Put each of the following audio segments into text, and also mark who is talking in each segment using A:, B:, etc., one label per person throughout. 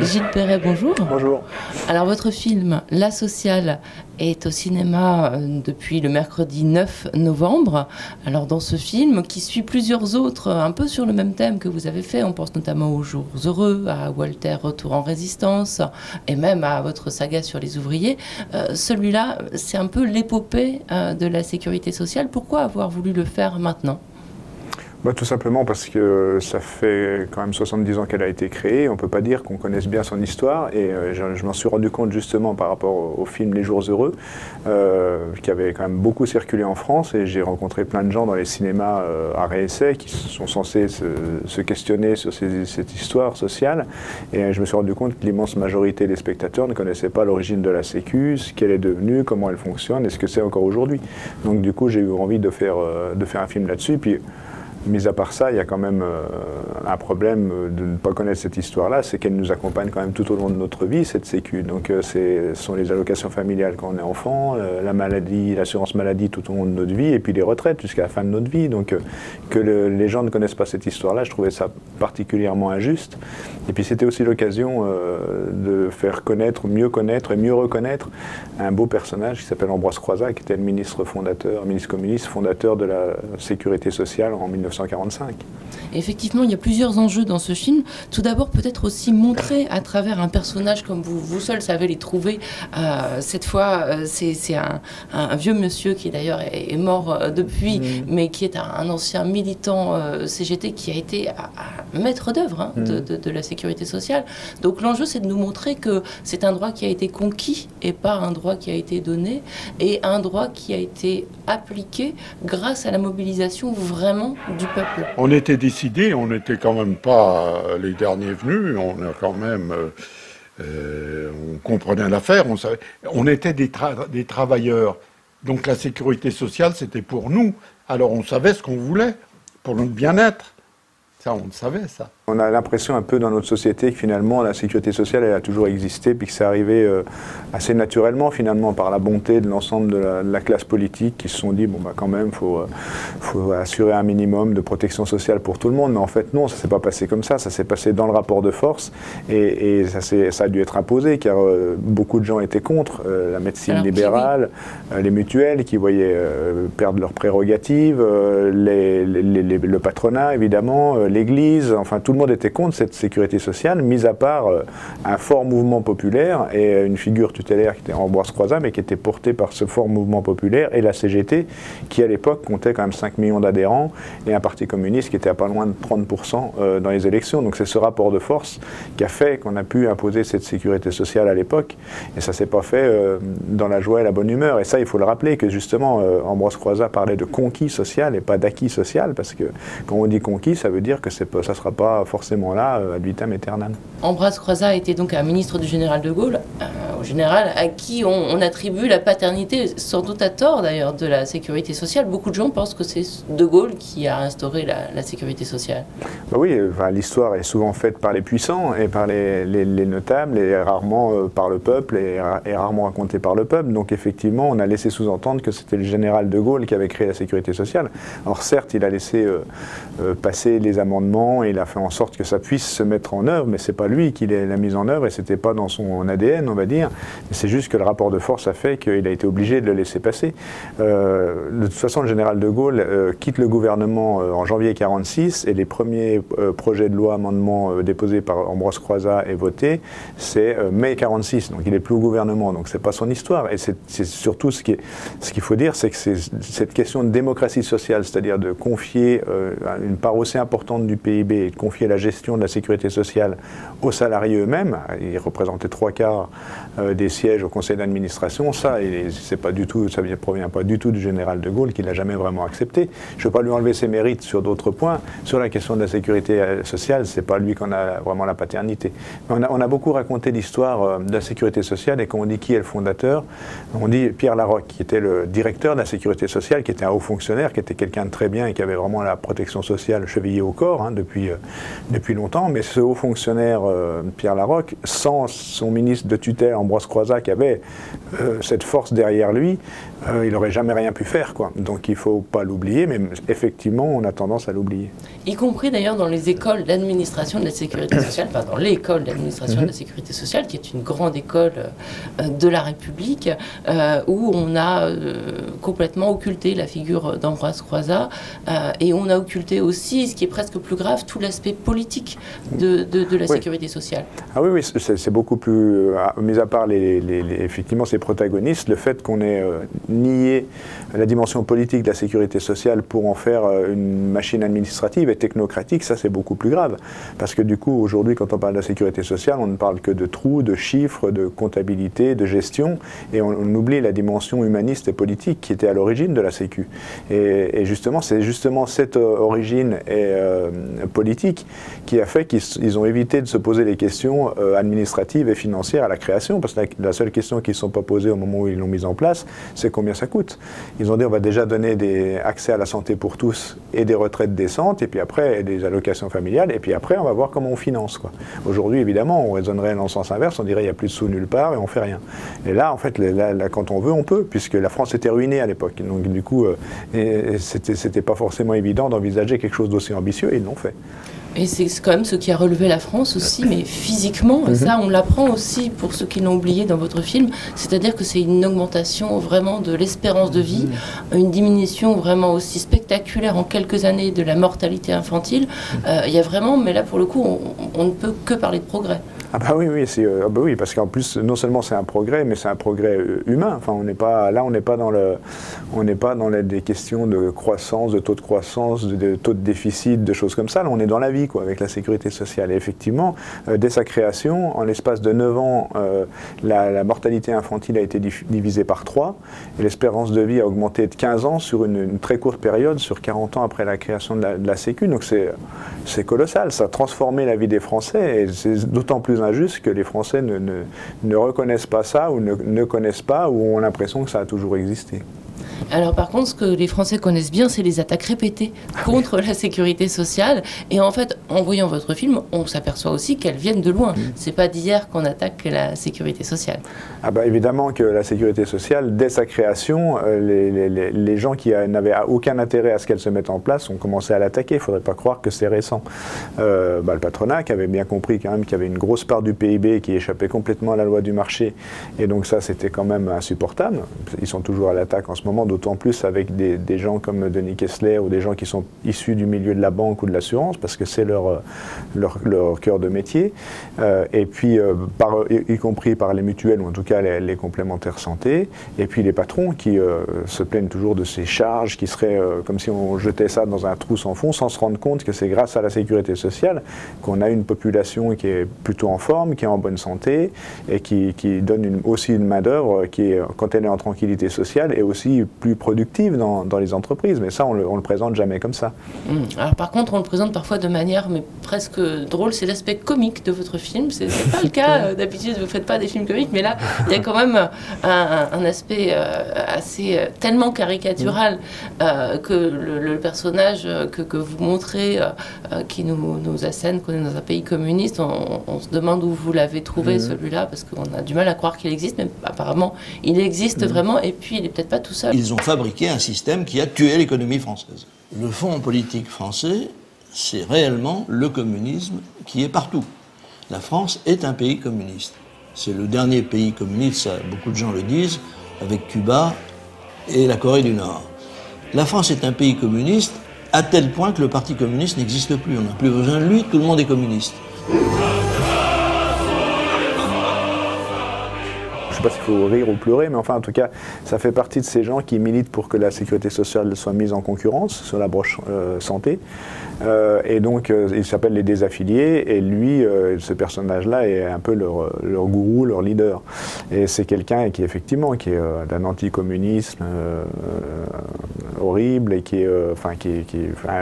A: Gilles Perret, bonjour.
B: Bonjour.
A: Alors votre film La Sociale est au cinéma depuis le mercredi 9 novembre. Alors dans ce film qui suit plusieurs autres un peu sur le même thème que vous avez fait, on pense notamment aux Jours Heureux, à Walter Retour en Résistance et même à votre saga sur les ouvriers. Celui-là, c'est un peu l'épopée de la sécurité sociale. Pourquoi avoir voulu le faire maintenant ?
B: Tout simplement parce que ça fait quand même 70 ans qu'elle a été créée. On ne peut pas dire qu'on connaisse bien son histoire. Et je m'en suis rendu compte justement par rapport au film Les Jours Heureux, qui avait quand même beaucoup circulé en France. Et j'ai rencontré plein de gens dans les cinémas à réessai qui sont censés se questionner sur cette histoire sociale. Et je me suis rendu compte que l'immense majorité des spectateurs ne connaissaient pas l'origine de la Sécu, ce qu'elle est devenue, comment elle fonctionne et ce que c'est encore aujourd'hui. Donc du coup, j'ai eu envie de faire un film là-dessus. Puis, mis à part ça, il y a quand même un problème de ne pas connaître cette histoire-là, c'est qu'elle nous accompagne quand même tout au long de notre vie, cette Sécu. Donc ce sont les allocations familiales quand on est enfant, la maladie, l'assurance maladie tout au long de notre vie, et puis les retraites jusqu'à la fin de notre vie. Donc que les gens ne connaissent pas cette histoire-là, je trouvais ça particulièrement injuste. Et puis c'était aussi l'occasion de faire connaître et mieux reconnaître un beau personnage qui s'appelle Ambroise Croizat, qui était le ministre communiste fondateur de la Sécurité sociale en 1945.
A: Effectivement, il y a plusieurs enjeux dans ce film. Tout d'abord, peut-être aussi montrer à travers un personnage comme vous seul savez les trouver. Cette fois, c'est un vieux monsieur qui d'ailleurs est mort depuis, mais qui est un ancien militant CGT qui a été maître d'œuvre de la sécurité sociale. Donc l'enjeu, c'est de nous montrer que c'est un droit qui a été conquis et pas un droit qui a été donné, et un droit qui a été appliqué grâce à la mobilisation vraiment du peuple.
C: On était décidés, on n'était quand même pas les derniers venus, on a quand même, on comprenait l'affaire, on était des travailleurs. Donc la sécurité sociale, c'était pour nous. Alors on savait ce qu'on voulait, pour notre bien-être. Ça, on le savait, ça.
B: On a l'impression un peu dans notre société que finalement la sécurité sociale elle a toujours existé, puis que c'est arrivé assez naturellement finalement par la bonté de l'ensemble de la classe politique qui se sont dit bon quand même faut assurer un minimum de protection sociale pour tout le monde. Mais en fait non, ça s'est pas passé comme ça s'est passé dans le rapport de force et ça a dû être imposé car beaucoup de gens étaient contre la médecine libérale, les mutuelles qui voyaient perdre leurs prérogatives, le patronat évidemment, l'Église, enfin tout le monde était contre cette sécurité sociale, mis à part un fort mouvement populaire et une figure tutélaire qui était Ambroise Croizat, mais qui était portée par ce fort mouvement populaire, et la CGT, qui à l'époque comptait quand même 5 millions d'adhérents, et un parti communiste qui était à pas loin de 30% dans les élections. Donc c'est ce rapport de force qui a fait qu'on a pu imposer cette sécurité sociale à l'époque, et ça ne s'est pas fait dans la joie et la bonne humeur. Et ça, il faut le rappeler, que justement, Ambroise Croizat parlait de conquis social et pas d'acquis social, parce que quand on dit conquis, ça veut dire que ça ne sera pas forcément là ad vitam aeternam.
A: Ambroise Croizat était donc un ministre du général de Gaulle, au général à qui on attribue la paternité, sans doute à tort d'ailleurs, de la sécurité sociale. Beaucoup de gens pensent que c'est de Gaulle qui a instauré la sécurité sociale.
B: Oui, l'histoire est souvent faite par les puissants et par les notables, et rarement par le peuple, et rarement racontée par le peuple. Donc effectivement, on a laissé sous-entendre que c'était le général de Gaulle qui avait créé la sécurité sociale. Alors certes, il a laissé passer les amendements et il a fait en sorte que ça puisse se mettre en œuvre, mais c'est pas lui qui l'a mise en œuvre et c'était pas dans son ADN, on va dire. C'est juste que le rapport de force a fait qu'il a été obligé de le laisser passer. De toute façon, le général de Gaulle quitte le gouvernement en janvier 1946 et les premiers projets de loi, amendements déposés par Ambroise Croizat et votés, c'est mai 1946. Donc il n'est plus au gouvernement, donc c'est pas son histoire. Et c'est surtout ce qu'il faut dire, c'est que c'est cette question de démocratie sociale, c'est-à-dire de confier une part aussi importante du PIB et de confier la gestion de la sécurité sociale aux salariés eux-mêmes. Ils représentaient 3/4 des sièges au conseil d'administration. Ça ne provient pas du tout du général de Gaulle, qui ne l'a jamais vraiment accepté. Je ne veux pas lui enlever ses mérites sur d'autres points. Sur la question de la sécurité sociale, ce n'est pas lui qu'on a vraiment la paternité. Mais on a beaucoup raconté l'histoire de la sécurité sociale, et quand on dit qui est le fondateur, on dit Pierre Laroque, qui était le directeur de la sécurité sociale, qui était un haut fonctionnaire, qui était quelqu'un de très bien et qui avait vraiment la protection sociale chevillée au corps depuis longtemps. Mais ce haut fonctionnaire, Pierre Laroque, sans son ministre de tutelle, Ambroise Croizat qui avait cette force derrière lui, il n'aurait jamais rien pu faire, quoi. Donc il ne faut pas l'oublier, mais effectivement, on a tendance à l'oublier.
A: Y compris d'ailleurs dans les écoles d'administration de la sécurité sociale, enfin dans l'école d'administration de la sécurité sociale, qui est une grande école de la République, où on a complètement occulté la figure d'Ambroise Croizat, et on a occulté aussi, ce qui est presque plus grave, tout l'aspect politique de la sécurité sociale.
B: Ah oui, oui, c'est beaucoup plus, mis à part effectivement ces protagonistes, le fait qu'on ait nié la dimension politique de la sécurité sociale pour en faire une machine administrative et technocratique, ça c'est beaucoup plus grave. Parce que du coup, aujourd'hui, quand on parle de la sécurité sociale, on ne parle que de trous, de chiffres, de comptabilité, de gestion, et on oublie la dimension humaniste et politique qui était à l'origine de la Sécu. Et justement, c'est justement cette origine politique qui a fait qu'ils ont évité de se poser les questions administratives et financières à la création, parce que la seule question qu'ils ne sont pas posées au moment où ils l'ont mise en place, c'est combien ça coûte. Ils ont dit on va déjà donner accès à la santé pour tous et des retraites décentes, et puis après des allocations familiales, et puis après on va voir comment on finance, quoi. Aujourd'hui, évidemment, on raisonnerait dans le sens inverse, on dirait il n'y a plus de sous nulle part et on fait rien. Et là, en fait, là, quand on veut, on peut, puisque la France était ruinée à l'époque. Donc du coup, c'était pas forcément évident d'envisager quelque chose d'aussi ambitieux, et ils l'ont fait.
A: Et c'est quand même ce qui a relevé la France aussi, mais physiquement, et ça on l'apprend aussi pour ceux qui l'ont oublié dans votre film, c'est-à-dire que c'est une augmentation vraiment de l'espérance de vie, une diminution vraiment aussi spectaculaire en quelques années de la mortalité infantile. Il y a vraiment, mais là pour le coup, on ne peut que parler de progrès.
B: Ah bah oui, oui, oui, parce qu'en plus, non seulement c'est un progrès, mais c'est un progrès humain. Enfin, on n'est pas dans des questions de croissance, de taux de croissance, de taux de déficit, de choses comme ça. Là, on est dans la vie, quoi, avec la sécurité sociale. Et effectivement, dès sa création, en l'espace de 9 ans, la mortalité infantile a été divisée par 3, et l'espérance de vie a augmenté de 15 ans sur une très courte période, sur 40 ans après la création de la Sécu. Donc c'est colossal, ça a transformé la vie des Français, et c'est d'autant plus injuste que les Français ne reconnaissent pas ça, ou ne connaissent pas, ou ont l'impression que ça a toujours existé.
A: Alors par contre, ce que les Français connaissent bien, c'est les attaques répétées contre la sécurité sociale. Et en fait, en voyant votre film, on s'aperçoit aussi qu'elles viennent de loin. C'est pas d'hier qu'on attaque la sécurité sociale.
B: Ah bah évidemment que la sécurité sociale, dès sa création, les gens qui n'avaient aucun intérêt à ce qu'elle se mette en place ont commencé à l'attaquer. Il ne faudrait pas croire que c'est récent. Le patronat qui avait bien compris quand même qu'il y avait une grosse part du PIB qui échappait complètement à la loi du marché. Et donc ça, c'était quand même insupportable. Ils sont toujours à l'attaque en ce moment, d'autant plus avec des gens comme Denis Kessler ou des gens qui sont issus du milieu de la banque ou de l'assurance, parce que c'est leur cœur de métier, et puis y compris par les mutuelles, ou en tout cas les complémentaires santé, et puis les patrons qui se plaignent toujours de ces charges qui seraient comme si on jetait ça dans un trou sans fond, sans se rendre compte que c'est grâce à la sécurité sociale qu'on a une population qui est plutôt en forme, qui est en bonne santé, et qui donne aussi une main-d'œuvre qui, quand elle est en tranquillité sociale, est aussi plus productive dans les entreprises. Mais ça, on le présente jamais comme ça.
A: Alors par contre, on le présente parfois de manière mais presque drôle. C'est l'aspect comique de votre film. C'est pas le cas d'habitude. Vous faites pas des films comiques, mais là, il y a quand même un aspect assez tellement caricatural que le personnage que vous montrez, qui nous assène qu'on est dans un pays communiste, on se demande où vous l'avez trouvé celui-là, parce qu'on a du mal à croire qu'il existe, mais apparemment il existe vraiment, et puis il est peut-être pas tout seul.
D: Ils ont fabriqué un système qui a tué l'économie française. Le fond politique français, c'est réellement le communisme qui est partout. La France est un pays communiste. C'est le dernier pays communiste, ça, beaucoup de gens le disent, avec Cuba et la Corée du Nord. La France est un pays communiste à tel point que le Parti communiste n'existe plus. On n'a plus besoin de lui, tout le monde est communiste.
B: Je ne sais pas s'il faut rire ou pleurer, mais enfin, en tout cas, ça fait partie de ces gens qui militent pour que la sécurité sociale soit mise en concurrence sur la branche santé. Et donc, ils s'appellent les désaffiliés, et lui, ce personnage-là, est un peu leur gourou, leur leader. Et c'est quelqu'un qui, effectivement, qui est d'un anticommunisme horrible et qui est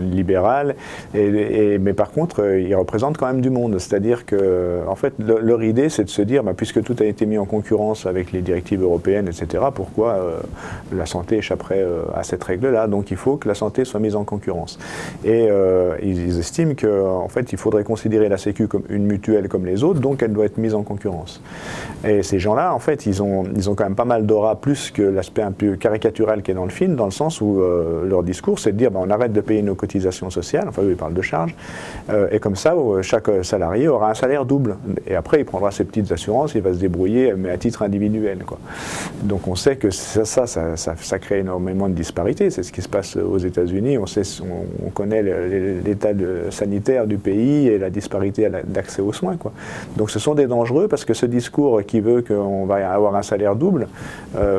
B: libéral. Mais par contre, ils représentent quand même du monde. C'est-à-dire que, en fait, leur idée, c'est de se dire, puisque tout a été mis en concurrence avec les directives européennes, etc., pourquoi la santé échapperait à cette règle-là? Donc il faut que la santé soit mise en concurrence. Et ils estiment qu'en fait, il faudrait considérer la Sécu comme une mutuelle comme les autres, donc elle doit être mise en concurrence. Et ces gens-là, en fait, ils ont quand même pas mal d'aura, plus que l'aspect un peu caricatural qui est dans le film, dans le sens où leur discours, c'est de dire on arrête de payer nos cotisations sociales, enfin eux ils parlent de charges, et comme ça, chaque salarié aura un salaire double. Et après, il prendra ses petites assurances, il va se débrouiller, mais à titre individuel, quoi. Donc on sait que ça crée énormément de disparités. C'est ce qui se passe aux États-Unis. On connaît l'état sanitaire du pays et la disparité d'accès aux soins, quoi. Donc ce sont des dangereux, parce que ce discours qui veut qu'on va avoir un salaire double,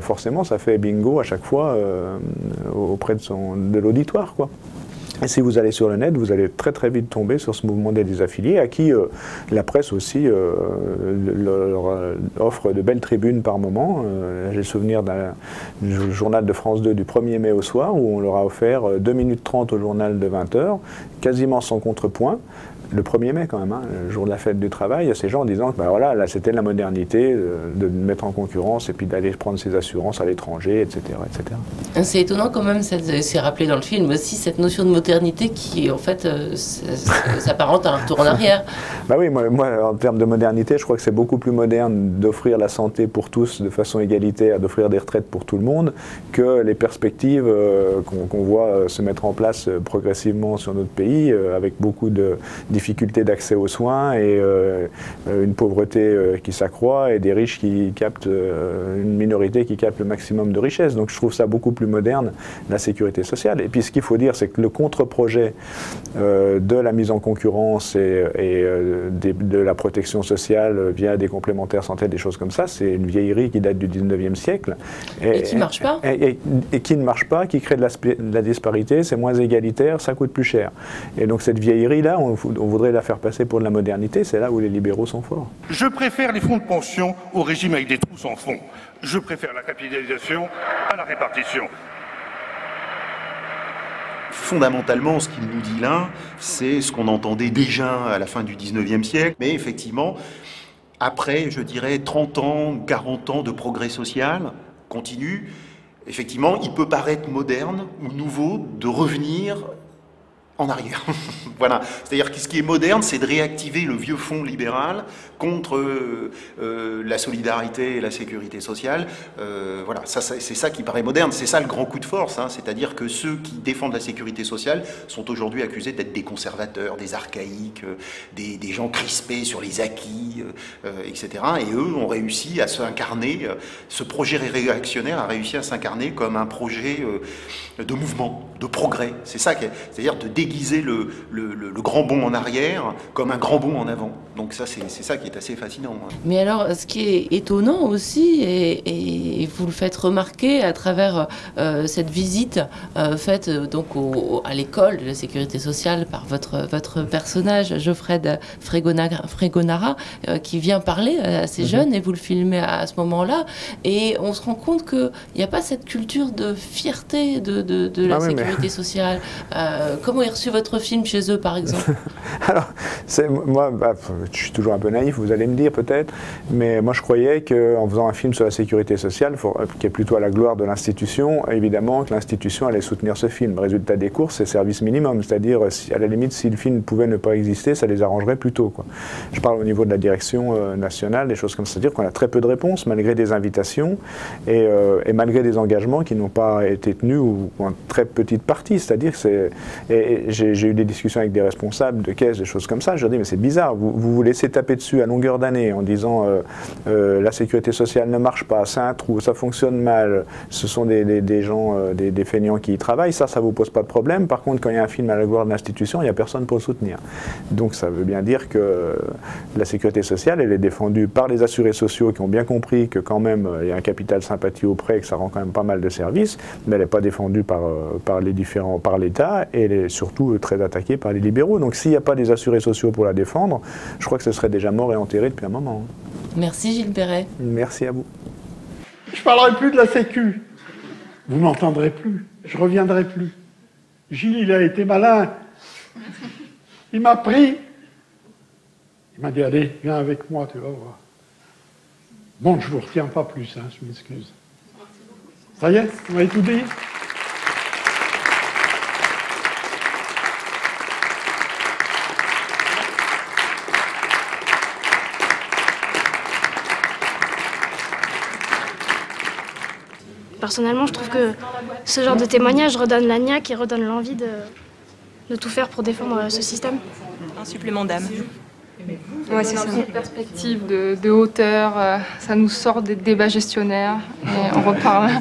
B: forcément ça fait bingo à chaque fois auprès de l'auditoire, quoi. Et si vous allez sur le net, vous allez très très vite tomber sur ce mouvement des désaffiliés, à qui la presse aussi leur offre de belles tribunes par moment. J'ai le souvenir d'un journal de France 2 du 1er mai au soir, où on leur a offert 2 minutes 30 au journal de 20h, quasiment sans contrepoint. Le 1er mai quand même, le jour de la fête du travail, il y a ces gens en disant que voilà, là c'était la modernité, de mettre en concurrence et puis d'aller prendre ses assurances à l'étranger, etc., etc.
A: C'est étonnant quand même, c'est rappelé dans le film aussi, cette notion de modernité qui en fait s'apparente à un retour en arrière.
B: Oui, moi en termes de modernité, je crois que c'est beaucoup plus moderne d'offrir la santé pour tous de façon égalitaire, d'offrir des retraites pour tout le monde, que les perspectives qu'on voit se mettre en place progressivement sur notre pays, avec beaucoup de difficultés d'accès aux soins et une pauvreté qui s'accroît et des riches qui captent, une minorité qui capte le maximum de richesse. Donc je trouve ça beaucoup plus moderne, la sécurité sociale. Et puis ce qu'il faut dire, c'est que le contre-projet de la mise en concurrence et de la protection sociale via des complémentaires santé, des choses comme ça, c'est une vieillerie qui date du 19e siècle.
A: Et qui ne marche pas.
B: Et qui ne marche pas, qui crée de la disparité, c'est moins égalitaire, ça coûte plus cher. Et donc cette vieillerie-là, on voudrait la faire passer pour de la modernité, c'est là où les libéraux sont forts.
E: Je préfère les fonds de pension au régime avec des trous sans fond. Je préfère la capitalisation à la répartition.
F: Fondamentalement, ce qu'il nous dit là, c'est ce qu'on entendait déjà à la fin du 19e siècle, mais effectivement, après, je dirais, 30 ans, 40 ans de progrès social continu, effectivement, il peut paraître moderne ou nouveau de revenir en arrière. Voilà. C'est-à-dire que ce qui est moderne, c'est de réactiver le vieux fonds libéral contre la solidarité et la sécurité sociale. Voilà, c'est ça qui paraît moderne. C'est ça le grand coup de force. C'est-à-dire que ceux qui défendent la sécurité sociale sont aujourd'hui accusés d'être des conservateurs, des archaïques, des gens crispés sur les acquis, etc. Et eux ont réussi à s'incarner, ce projet réactionnaire a réussi à s'incarner comme un projet de mouvement, de progrès. C'est ça, c'est-à-dire de déguiser le grand bond en arrière comme un grand bond en avant. Donc ça, c'est ça qui est assez fascinant.
A: Mais alors, ce qui est étonnant aussi, et vous le faites remarquer à travers cette visite faite donc à l'école de la sécurité sociale par votre personnage, Geoffrey Fregonara, qui vient parler à ces jeunes, et vous le filmez à ce moment-là, et on se rend compte qu'il n'y a pas cette culture de fierté de la sécurité sociale. Comment est reçu votre film chez eux, par exemple?
B: Alors, moi, je suis toujours un peu naïf, vous allez me dire peut-être, mais moi je croyais qu'en faisant un film sur la sécurité sociale, qui est plutôt à la gloire de l'institution, évidemment que l'institution allait soutenir ce film. Résultat des courses, c'est service minimum, c'est-à-dire à la limite, si le film pouvait ne pas exister, ça les arrangerait plutôt, quoi. Je parle au niveau de la direction nationale, des choses comme ça, c'est-à-dire qu'on a très peu de réponses, malgré des invitations, et malgré des engagements qui n'ont pas été tenus, ou en très petite partie, c'est-à-dire que j'ai eu des discussions avec des responsables de caisses, des choses comme ça, je leur dis mais c'est bizarre, vous vous laissez taper dessus à longueur d'année en disant la sécurité sociale ne marche pas, c'est un trou, ça fonctionne mal, ce sont des gens, des feignants qui y travaillent, ça vous pose pas de problème. Par contre, quand il y a un film à la gloire de l'institution, il n'y a personne pour le soutenir. Donc ça veut bien dire que la sécurité sociale, elle est défendue par les assurés sociaux qui ont bien compris que quand même il y a un capital sympathie auprès et que ça rend quand même pas mal de services, mais elle n'est pas défendue par l'État, et elle est surtout très attaquée par les libéraux. Donc s'il n'y a pas des assurés sociaux pour la défendre, je crois que ce serait déjà mort et enterré depuis un moment.
A: Merci Gilles Perret.
B: Merci à vous.
C: Je parlerai plus de la Sécu. Vous m'entendrez plus, je reviendrai plus. Gilles, il a été malin. Il m'a pris. Il m'a dit, allez, viens avec moi, tu vas voir. Bon, je ne vous retiens pas plus, hein, je m'excuse. Ça y est, vous m'avez tout dit?
G: Personnellement, je trouve que ce genre de témoignage redonne la niaque et redonne l'envie de tout faire pour défendre ce système.
H: Un supplément d'âme.
I: Ouais, c'est ça. Une perspective de hauteur, ça nous sort des débats gestionnaires et on reparle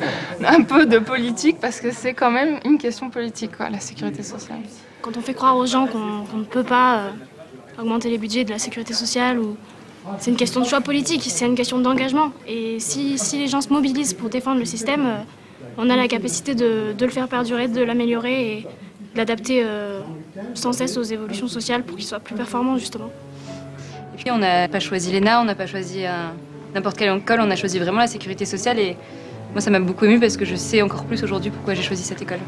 I: un peu de politique parce que c'est quand même une question politique, quoi, la sécurité sociale.
G: Quand on fait croire aux gens qu'on ne peut pas augmenter les budgets de la sécurité sociale, c'est une question de choix politique, c'est une question d'engagement. Et si les gens se mobilisent pour défendre le système, on a la capacité de le faire perdurer, de l'améliorer et de l'adapter sans cesse aux évolutions sociales pour qu'il soit plus performant, justement.
J: Et puis on n'a pas choisi l'ENA, on n'a pas choisi n'importe quelle école, on a choisi vraiment la sécurité sociale et moi ça m'a beaucoup émue parce que je sais encore plus aujourd'hui pourquoi j'ai choisi cette école.